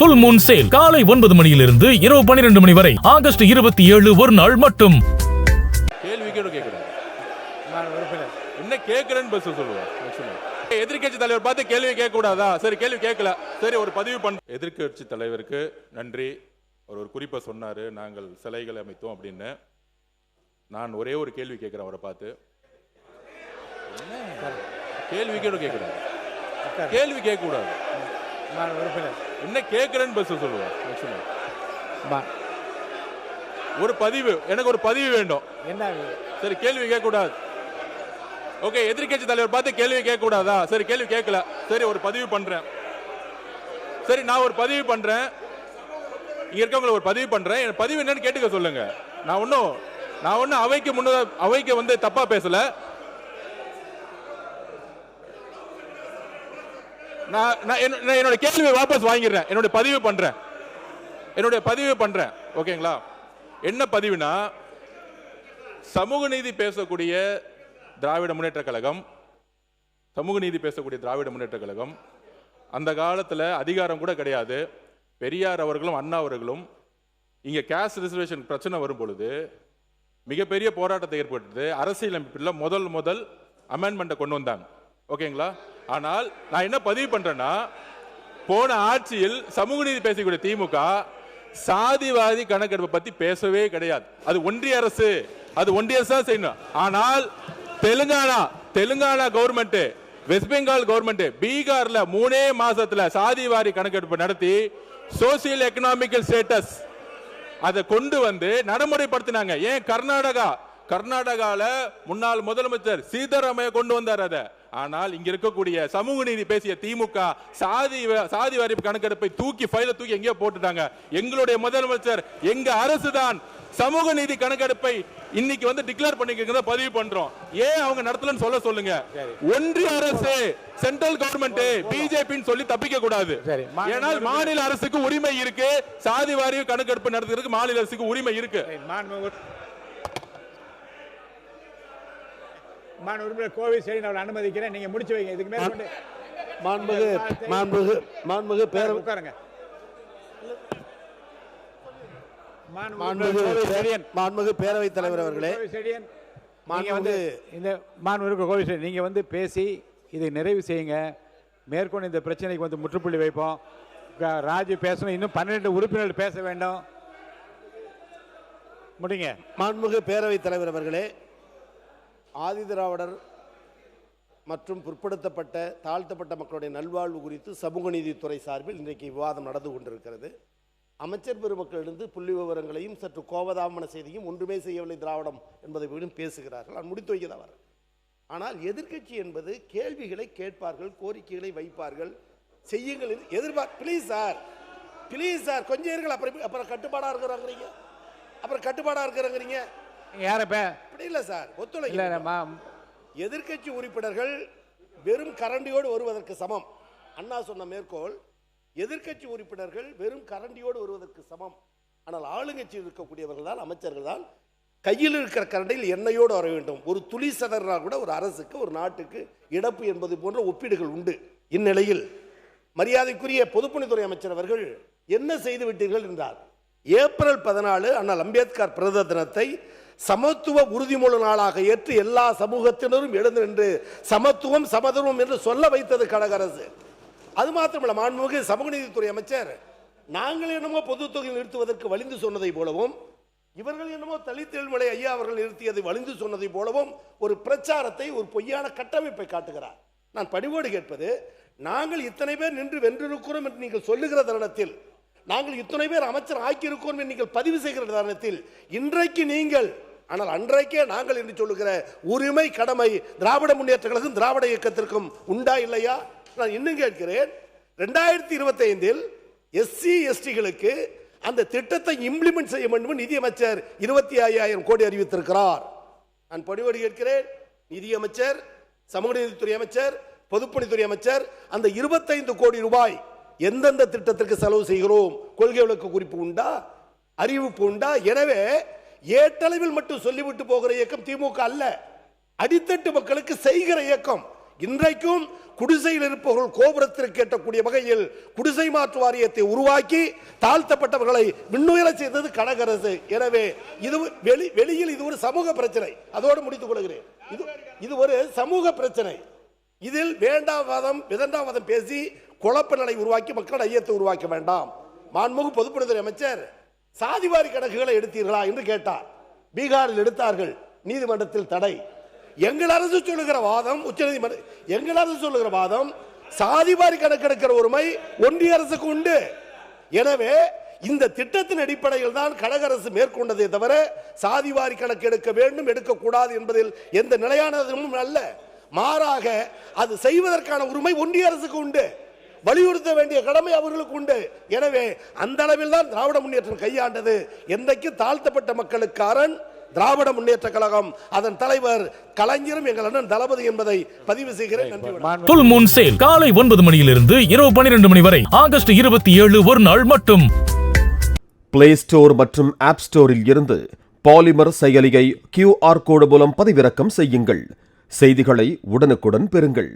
Full Moon sale காலை 9 மணியிலிருந்து இரவு 12 மணி வரை ஆகஸ்ட் 27 ஒரு நாள் மட்டும். கேள்வி கேட்கக்கூடாது. என்ன கேட்கிறேன்னு பஸ் சொல்லுவேன். எதிர்கட்சி தலைவர் பார்த்து கேள்வி கேட்க கூடாதா? சரி, கேள்வி கேட்கல, சரி ஒரு பதிவு பண்ண. எதிர்கட்சி தலைவருக்கு நன்றி. ஒரு குறிப்பை சொன்னாரு, நாங்கள் சிலைகளை அமைத்தோம் அப்படின்னு. நான் ஒரே ஒரு கேள்வி கேட்கிறேன் அவரை பார்த்து. கேள்வி கேட்கக்கூடாது. கேள்வி கேட்கக்கூடாது. என்ன கேட்கிறேன்னு பஸ் சொல்லுவேன். ஒரு பதிவு, எனக்கு ஒரு பதிவு வேண்டும். சரி, கேள்வி கேட்க கூடாது. ஓகே, எதிர்கட்சி தலைவர் பார்த்து கேள்வி கேட்க கூடாதா? சரி, கேள்வி கேட்கல, சரி ஒரு பதிவு பண்றேன். சரி, நான் ஒரு பதிவு பண்றேன். இங்க இருக்கவங்களை ஒரு பதிவு பண்றேன். என் பதிவு என்னன்னு கேட்டுக்க சொல்லுங்க. நான் ஒன்னும் அவைக்கு வந்து தப்பா பேசல. நான் என்னோட கேள்வியை வாபஸ் வாங்கிடுறேன். என்னுடைய பதிவு பண்றேன். ஓகேங்களா? என்ன பதிவுனா, சமூக நீதி பேசக்கூடிய திராவிட முன்னேற்ற கழகம் அந்த காலத்தில் அதிகாரம் கூட கிடையாது. பெரியார் அவர்களும் அண்ணா அவர்களும் இங்க கேஸ்ட் ரிசர்வேஷன் பிரச்சனை வரும் பொழுது மிகப்பெரிய போராட்டத்தை ஏற்படுத்தி அரசியலமைப்பில் முதல் அமெண்ட்மெண்ட்டை கொண்டு வந்தாங்க. ஓகேங்களா? ஆனால் நான் என்ன பதிவு பண்றேன்னா, போன ஆட்சியில் சமூக நீதி பேசக்கூடிய திமுக சாதிவாதி கணக்கெடுப்பை பத்தி பேசவே கிடையாது. அது ஒன்றிய அரசு தான் செய்யணும். ஆனால் Telangana government, west Bengal government, பீகார்ல 3 மாசத்துல சாதிவாரி கணக்கெடுப்பு நடத்தி சோசியல் எக்கனாமிக்கல் ஸ்டேட்டஸ் அதை கொண்டு வந்து நடைமுறைப்படுத்தினாங்க. ஏன் கர்நாடகால முன்னாள் முதலமைச்சர் சீதாராமையா கொண்டு வந்தார் அதை. ஆனால் இங்க இருக்கக்கூடிய சமூக நீதி பேசிய திமுக சாதி வாரி கணக்கெடுப்பை ஃபைல தூக்கி எங்கேயோ போட்டுட்டாங்க. எங்களுடைய முதலமைச்சர், எங்க அரசு தான் சமூக நீதி கணக்கெடுப்பை இன்னைக்கு வந்து டிக்ளேர் பண்ணிக்கிறத பதிவு பண்றோம். ஏன் அவங்க நடத்தலன்னு சொல்லுங்க. ஒன்றிய அரசு, சென்ட்ரல் கவர்மெண்ட், பிஜேபின்னு சொல்லி தப்பிக்க கூடாது. ஏனால் மாநில அரசுக்கு உரிமை இருக்கு. சாதி வாரி கணக்கெடுப்பு நடத்துறதுக்கு மாநில அரசுக்கு உரிமை இருக்கு. கோவை சரி, நான் அனுமதிக்கிறேன். நீங்க முடிச்சு வைங்க. இதுக்கு மேல உட்காருங்க. மாண்புமிகு பேரவைத் தலைவர் அவர்களே, நீங்க வந்து பேசி இதை நிறைவு செய்யுங்க. மேற்கொண்டு இந்த பிரச்சனைக்கு வந்து முற்றுப்புள்ளி வைப்போம். ராஜு பேசணும். இன்னும் 12 உறுப்பினர்கள் பேச வேண்டும். முடிங்க. மாண்புமிகு பேரவைத் தலைவர் அவர்களே, ஆதிதிராவிடர் மற்றும் பிற்படுத்தப்பட்ட தாழ்த்தப்பட்ட மக்களுடைய நல்வாழ்வு குறித்து சமூக நீதித்துறை சார்பில் இன்றைக்கு விவாதம் நடந்து கொண்டிருக்கிறது. அமைச்சர் பெருமக்களிலிருந்து புள்ளி விவரங்களையும் சற்று கோபதாபமான செய்தியும் ஒன்றுமே செய்யவில்லை திராவிடம் என்பதை வீடும் பேசுகிறார்கள். நான் முடித்து வைக்க தான் வரேன். ஆனால் எதிர்க்கட்சி என்பது கேள்விகளை கேட்பார்கள், கோரிக்கைகளை வைப்பார்கள், செய்யுங்கள் ப்ளீஸ் சார் கொஞ்சம் இருங்கள். அப்புறம் கட்டுப்பாடாக இருக்கிறாங்க. எதிர்க்கட்சி உறுப்பினர்கள் வெறும் கரண்டியோடு வருவதற்கு சமம். அண்ணா சொன்ன மேற்கோள், எதிர்க்கட்சி உறுப்பினர்கள் வெறும் கரண்டியோடு வருவதற்கு சமம். ஆனால் ஆளுங்கட்சியில் இருக்கக்கூடியவர்கள் தான், அமைச்சர்கள் தான் கையில் இருக்கிற கரண்டியில் எண்ணெயோடு வர வேண்டும். ஒரு துளி சதறினால் கூட ஒரு அரசுக்கு, ஒரு நாட்டுக்கு இழப்பு என்பது போன்ற ஒப்பீடுகள் உண்டு. இந்நிலையில் மரியாதைக்குரிய பொதுப்பணித்துறை அமைச்சர் அவர்கள் என்ன செய்து விட்டீர்கள் என்றார். ஏப்ரல் 14 அண்ணல் அம்பேத்கர் பிறந்த தினத்தை சமத்துவ உறுதிமொழி நாளாக ஏற்று எல்லா சமூகத்தினரும் எழுந்து நின்று சமத்துவம் சமதர்மம் என்று சொல்ல வைத்தது கழக அரசு. அது மாத்திரமல்ல, மாண்புமிகு சமூக நீதித்துறை அமைச்சர், நாங்கள் என்னமோ பொது தொகையில் நிறுத்துவதற்கு வலிந்து சொன்னதை போலவும், இவர்கள் என்னமோ தலித்தெழுமலை ஐயா அவர்கள் நிறுத்தியதை வலிந்து சொன்னதை போலவும் ஒரு பிரச்சாரத்தை, ஒரு பொய்யான கட்டமைப்பை காட்டுகிறார். நான் பணிவோடு கேட்பது, நாங்கள் இத்தனை பேர் நின்று வென்றிருக்கிறோம் என்று நீங்கள் சொல்லுகிற தருணத்தில், நாங்கள் இத்தனை பேர் அமைச்சர் ஆக்கியிருக்கிறோம் என்று நீங்கள் பதிவு செய்கிற தருணத்தில், இன்றைக்கு நீங்கள், ஆனால் அன்றைக்கே நாங்கள் என்று சொல்லுகிற உரிமை, கடமை திராவிட முன்னேற்ற கழகம், திராவிட இயக்கத்திற்கும் உண்டா இல்லையா? நான் இன்னும் கேட்கிறேன். 2025 எஸ்சி எஸ்டிகளுக்கு அந்த திட்டத்தை இம்ப்ளிமெண்ட் செய்ய வேண்டும் நிதியமைச்சர் 25,000 கோடி அறிவித்திருக்கிறார். நான் பணிவோடு கேட்கிறேன், நிதியமைச்சர், சமூக நீதித்துறை அமைச்சர், பொதுப்பணித்துறை அமைச்சர், அந்த 25 கோடி ரூபாய் எந்தெந்த திட்டத்திற்கு செலவு செய்கிறோம், கொள்கை விளக்க குறிப்பு உண்டா, அறிவிப்பு உண்டா? எனவே ஏட்டளவில் மட்டும் சொல்லிவிட்டு போகிற இயக்கம் திமுக அல்ல, அடித்தட்டு மக்களுக்கு செய்கிற இயக்கம். இன்றைக்கும் குடிசையில் இருப்பவர்கள் கோபுரத்திற்கு எட்டக்கூடிய வகையில் குடிசை மாற்று வாரியத்தை உருவாக்கி தாழ்த்தப்பட்டவர்களை விண்ணுயர செய்தது கழக அரசு. எனவே இது வெளியில் இது ஒரு சமூக பிரச்சனை. அதோடு முடித்துக் கொள்கிறேன். இது ஒரு சமூக பிரச்சனை. இதில் வேண்டாவாதம் விதண்டாவாதம் பேசி குழப்ப நிலை உருவாக்கி மக்கள் ஐயத்தை உருவாக்க வேண்டாம். மாண்புமிகு பொதுப்பணித்துறை அமைச்சர் சாதிவாரி கணக்குகளை எடுத்தீர்களா என்று கேட்டார். பீகாரில் எடுத்தார்கள், நீதிமன்றத்தில் தடை. எங்கள் அரசு சொல்லுகிற வாதம், உச்சநீதிமன்றம் எங்கள் அரசு சொல்லுகிற வாதம், சாதிவாரி கணக்கெடுக்கிற உரிமை ஒன்றிய அரசுக்கு உண்டு. எனவே இந்த திட்டத்தின் அடிப்படையில் தான் கழக அரசு மேற்கொண்டதே தவிர சாதிவாரி கணக்கு எடுக்க வேண்டும் எடுக்கக்கூடாது என்பதில் எந்த நிலையானதும் அல்ல. மாறாக அது செய்வதற்கான உரிமை ஒன்றிய அரசுக்கு உண்டு, வலியுறுத்த வேண்டிய கடமை அவர்களுக்கு உண்டு. எனவே அந்த அளவில் தான் திராவிட முன்னேற்றம் கையாண்டது. என்றைக்கு தாழ்த்தப்பட்ட மக்களுக்கு அரண் திராவிட முன்னேற்ற கழகம், அதன் தலைவர் கலைஞரும் எங்கள் அண்ணன் தளபதி என்பதை பதிவு செய்கிறேன். நன்றி. புல் மூன் சேல் காலை 9 மணியிலிருந்து இரவு 12 மணி வரை ஆகஸ்ட் 27 ஒரு நாள் மட்டும். பிளே ஸ்டோர் மற்றும் ஆப் ஸ்டோரில் இருந்து பாலிமர் செயலியை QR கோடு மூலம் பதிவிறக்கம் செய்யுங்கள். செய்திகளை உடனுக்குடன் பெறுங்கள்.